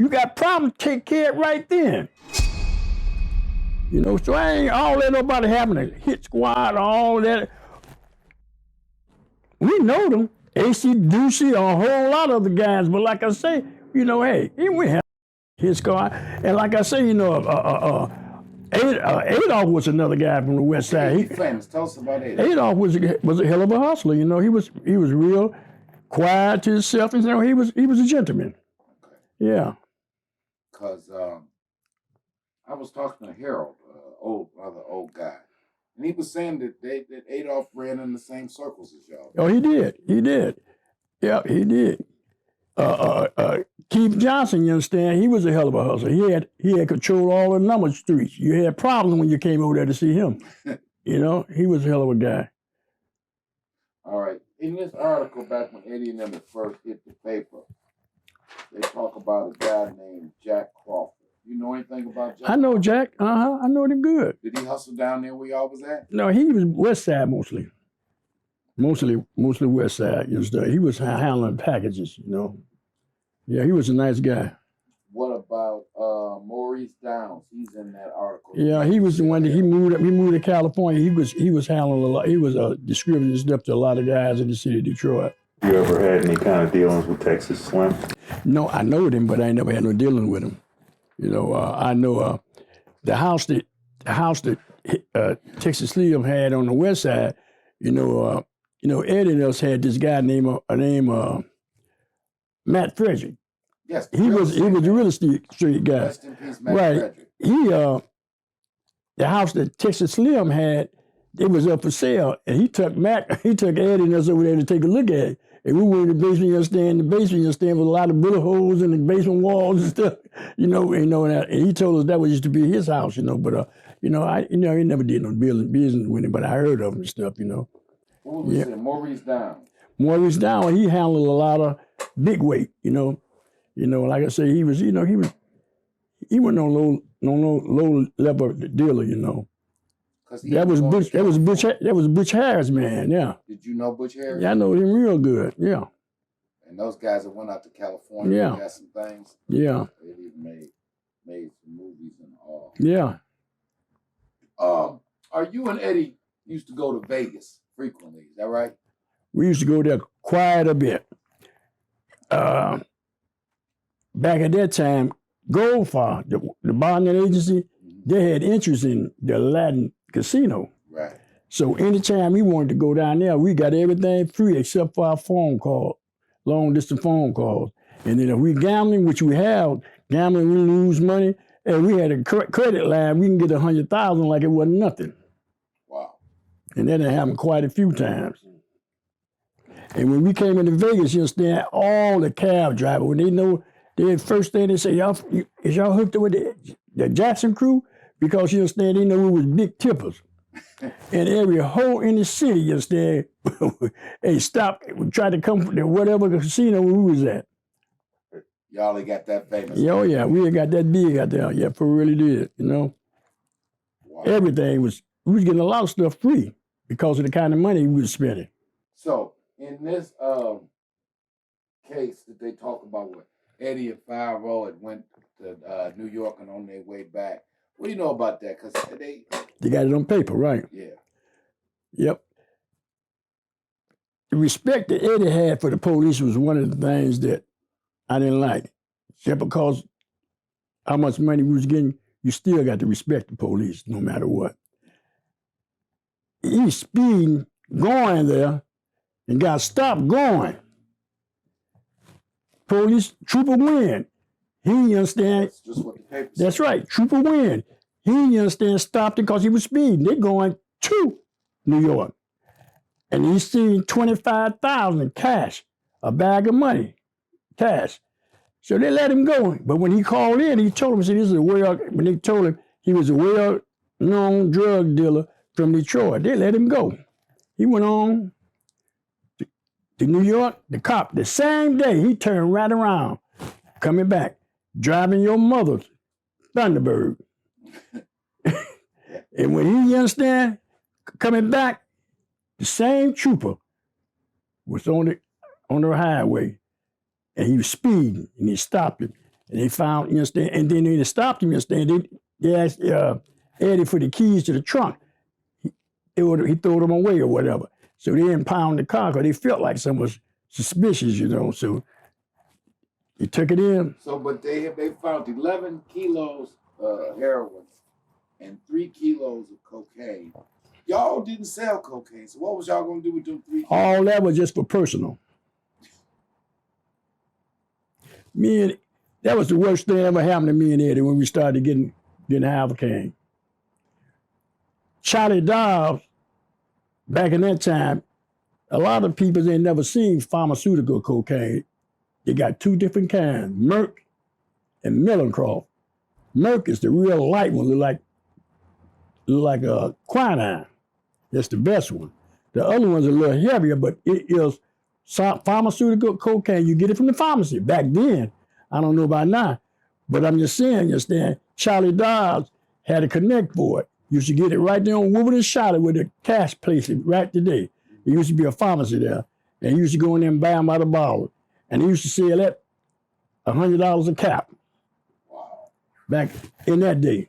You got problems, take care of it right then. You know, so I ain't all that nobody having a hit squad, all that. We know them, AC Ducey, a whole lot of the guys, but like I say, you know, hey, we have hit squad. And like I say, you know, Adolf was another guy from the West Side. He's famous. Tell us about Adolf. Adolf was a hell of a hustler. You know, he was real quiet to himself. You know, he was a gentleman. Okay. Yeah. Because I was talking to Harold, old guy, and he was saying that Adolf ran in the same circles as y'all. Oh, he did. He did. Yeah, he did. Keith Johnson, you understand, he was a hell of a hustler. He had control all the number streets. You had problems when you came over there to see him. You know, he was a hell of a guy. All right. In this article, back when Eddie and them had first hit the paper, they talk about a guy named Jack Crawford. You know anything about Jack? I know Jack. I know him good. Did he hustle down there where y'all was at? No, he was West Side mostly. Mostly West Side. You know, he was handling packages. You know. Yeah, he was a nice guy. What about Maurice Downs? He's in that article. Yeah, he was the one that he moved to California. He was handling a lot. He was distributing stuff to a lot of guys in the city of Detroit. You ever had any kind of dealings with Texas Slim? No, I know him, but I ain't never had no dealing with him. You know, I know the house that Texas Slim had on the West Side. You know, Eddie and us had this guy named Matt Frederick. Yes, he was a real estate street guy. Rest in peace, Matt right. Frederick. He the house that Texas Slim had, it was up for sale, and he took Eddie and us over there to take a look at it. And we were in the basement, you understand. The basement, you understand, with a lot of bullet holes in the basement walls and stuff. You know, and he told us that was used to be his house, you know. But he never did no business with him, but I heard of him and stuff, you know. What was it? Maurice Downs. Maurice Downs, he handled a lot of big weight, you know. You know, like I say, he wasn't no low level dealer, you know. That was Butch Harris, man. Yeah. Did you know Butch Harris? Yeah, I know him real good. Yeah. And those guys that went out to California, yeah, got some things. Yeah. They even made some movies and all. Yeah. Are you and Eddie used to go to Vegas frequently? Is that right? We used to go there quite a bit. Back at that time, Goldfarb, the bonding agency, they had interest in the Latin casino. Right. So anytime we wanted to go down there, we got everything free except for our phone call, long distance phone calls. And then if we gambling, which we have, gambling, we lose money. And we had a credit line, we can get 100,000 like it wasn't nothing. Wow. And that happened quite a few times. And when we came into Vegas, you understand, all the cab drivers, when they know, the first thing they say, is y'all hooked up with the Jackson crew? Because you understand, they know we was big tippers. And every hole in the city, you understand, they stopped, tried to come to whatever casino we was at. Y'all ain't got that famous. Yeah, oh yeah, we ain't got that big out there. Yeah, we really did, you know. Wow. Everything we was getting a lot of stuff free because of the kind of money we was spending. So, in this case that they talk about with Eddie and Five-O had went to New York and on their way back. What do you know about that? Because they got it on paper, right? Yeah. Yep. The respect that Eddie had for the police was one of the things that I didn't like. Just because how much money we was getting, you still got to respect the police no matter what. He's speeding, going there, and got stopped going. Police, trooper win. He understand. That's just what the paper said. That's right, trooper win. He understand stopped it because he was speeding. They going to New York. And he seen 25,000 cash, a bag of money, cash. So they let him go. But when he called in, he told them, see, this is when they told him he was a well-known drug dealer from Detroit, they let him go. He went on to New York, the cop, the same day, he turned right around, coming back, driving your mother's Thunderbird. And when he understand, coming back, the same trooper was on the highway, and he was speeding, and he stopped him. And they found, you understand, and then they stopped him, you understand. They asked Eddie for the keys to the trunk. He threw them away or whatever. So they impounded the car because they felt like something was suspicious, you know. So he took it in. So, but they found 11 kilos of heroin and 3 kilos of cocaine. Y'all didn't sell cocaine, so what was y'all gonna do with them 3 kilos? All that was just for personal. That was the worst thing ever happened to me and Eddie when we started getting high cocaine. Charlie Dobbs, back in that time, a lot of people they never seen pharmaceutical cocaine. They got 2 different kinds, Merck and Millencroft. Merck is the real light one, look like a quinine. That's the best one. The other one's a little heavier, but it is pharmaceutical cocaine. You get it from the pharmacy. Back then, I don't know about now, but I'm just saying, you understand, Charlie Dobbs had a connect for it. You used to get it right there on Woodward and Charlotte with the cash place right today. There used to be a pharmacy there. And you used to go in there and buy them by the bottle. And they used to sell that $100 a cap. Wow. Back in that day.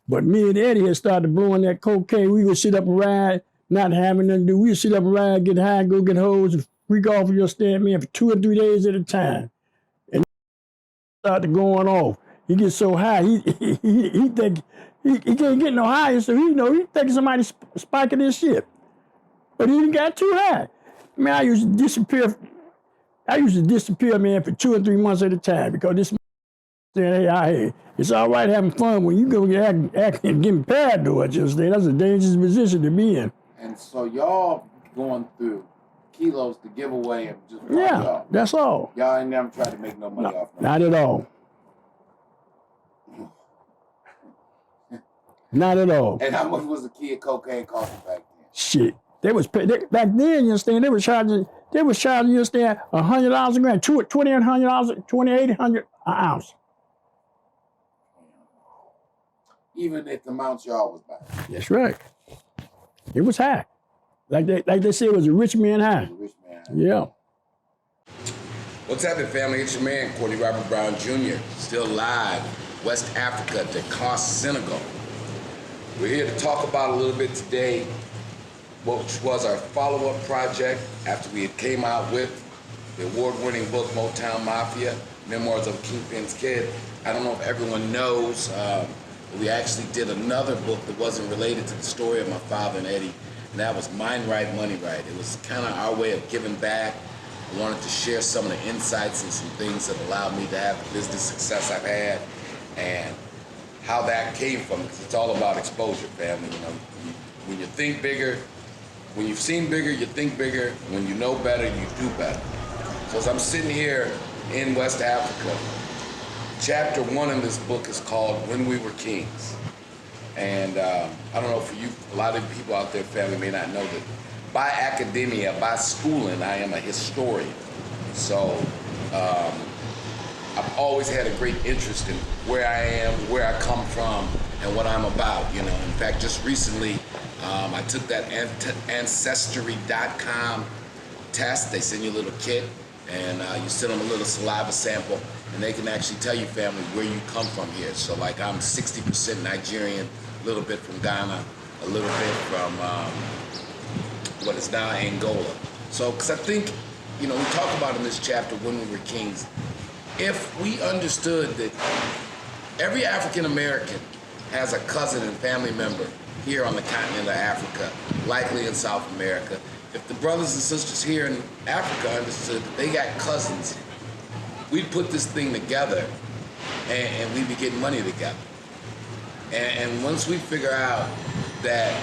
But me and Eddie had started blowing that cocaine. We would sit up and ride, not having nothing to do. We would sit up and ride, get high, go get hoes, and freak off of your stand man for 2 or 3 days at a time. And started going off. He gets so high, he think he can't get no higher, so he thinking somebody spiking his shit. But he didn't got too high. Man, I used to disappear, man, for 2 or 3 months at a time because this saying, hey, it's all right having fun when you go acting and getting paranoid, you understand? That's a dangerous position to be in. And so y'all going through kilos to give away and just Yeah, that's all. Y'all ain't never tried to make no money off no. Not at all. Not at all. And how much was a key of cocaine costing back then? Shit. Back then, you understand, they was charging, you understand, $100 a gram, $2,800 an ounce. Even at the amounts y'all was buying. That's right. It was high. Like they say, it was a rich man high. Rich man. Yeah. What's happening, family? It's your man, Courtney Robert Brown Jr., still live, West Africa, Dakar, Senegal. We're here to talk about a little bit today, which was our follow-up project after we had came out with the award-winning book, Motown Mafia, Memoirs of a Kingpin's Kid. I don't know if everyone knows, but we actually did another book that wasn't related to the story of my father and Eddie, and that was Mind Right, Money Right. It was kind of our way of giving back. I wanted to share some of the insights and some things that allowed me to have the business success I've had and how that came from, because it's all about exposure, family. You know, when you think bigger, when you've seen bigger, you think bigger. When you know better, you do better. So as I'm sitting here in West Africa, chapter 1 in this book is called When We Were Kings. And I don't know, for you, a lot of people out there, family, may not know that by academia, by schooling, I am a historian. So I've always had a great interest in where I am, where I come from, and what I'm about, you know. In fact, just recently, I took that Ancestry.com test. They send you a little kit, and you send them a little saliva sample, and they can actually tell you, family, where you come from here. So, like, I'm 60% Nigerian, a little bit from Ghana, a little bit from what is now Angola. So, because I think, you know, we talk about in this chapter, When We Were Kings, if we understood that every African American has a cousin and family member here on the continent of Africa, likely in South America, if the brothers and sisters here in Africa understood that they got cousins, we'd put this thing together and we'd be getting money together. And once we figure out that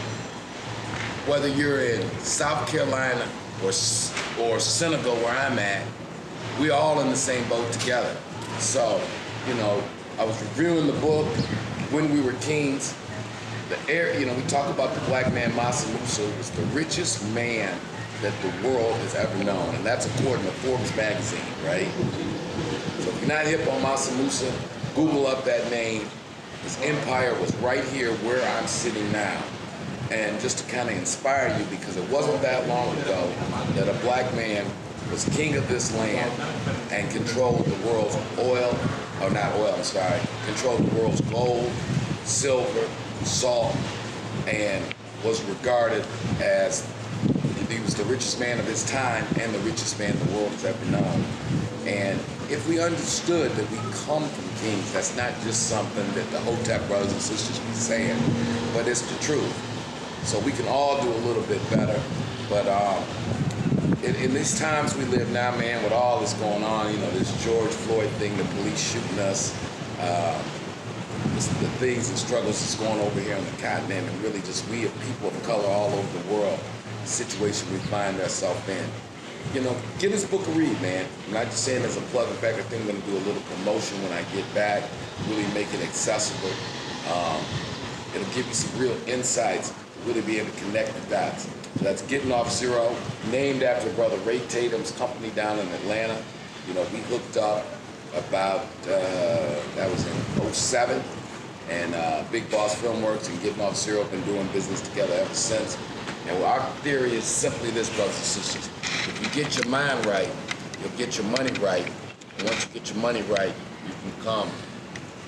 whether you're in South Carolina or Senegal, where I'm at, we're all in the same boat together. So, you know, I was reviewing the book, When We Were Kings. You know, we talk about the black man, Mansa Musa, who was the richest man that the world has ever known. And that's according to Forbes magazine, right? So if you're not hip on Mansa Musa, Google up that name. His empire was right here where I'm sitting now. And just to kind of inspire you, because it wasn't that long ago that a black man was king of this land and controlled the world's controlled the world's gold, silver, salt, and was regarded as he was the richest man of his time and the richest man the world has ever known. And if we understood that we come from kings, that's not just something that the Hotep brothers and sisters be saying, but it's the truth. So we can all do a little bit better. But in these times we live now, man, with all this going on, you know, this George Floyd thing, the police shooting us, the things and struggles that's going over here on the continent, and really just we as people of color all over the world, the situation we find ourselves in. You know, get this book a read, man. I'm not just saying as a plug. In fact, I think I'm going to do a little promotion when I get back, really make it accessible. It'll give you some real insights to really be able to connect the dots. So that's Getting Off Zero, named after Brother Ray Tatum's company down in Atlanta. You know, we hooked up about, that was in 07, and Big Boss Filmworks and Getting Off Zero have been doing business together ever since. And our theory is simply this, brothers and sisters. If you get your mind right, you'll get your money right. And once you get your money right, you can come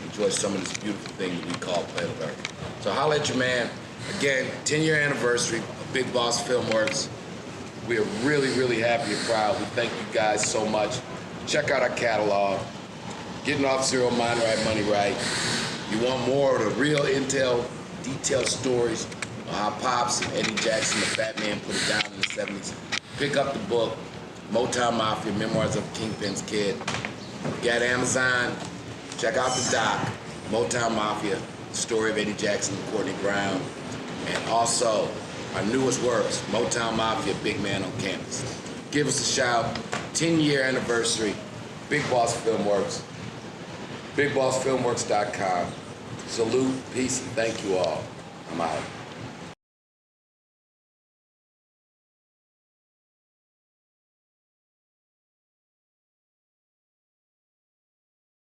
enjoy some of this beautiful thing that we call planet Earth. So holla at your man. Again, 10-year anniversary of Big Boss Filmworks. We are really, really happy and proud. We thank you guys so much. Check out our catalog. Getting Off Zero, Mind Right, Money Right. You want more of the real intel, detailed stories on how Pops and Eddie Jackson, the Fat Man, put it down in the 70s. Pick up the book, Motown Mafia, Memoirs of a Kingpin's Kid. You got Amazon. Check out the doc, Motown Mafia, the story of Eddie Jackson and Courtney Brown. And also, our newest works, Motown Mafia, Big Man on Campus. Give us a shout. 10-year anniversary, Big Boss Filmworks, BigBossFilmworks.com. Salute, peace, and thank you all. I'm out.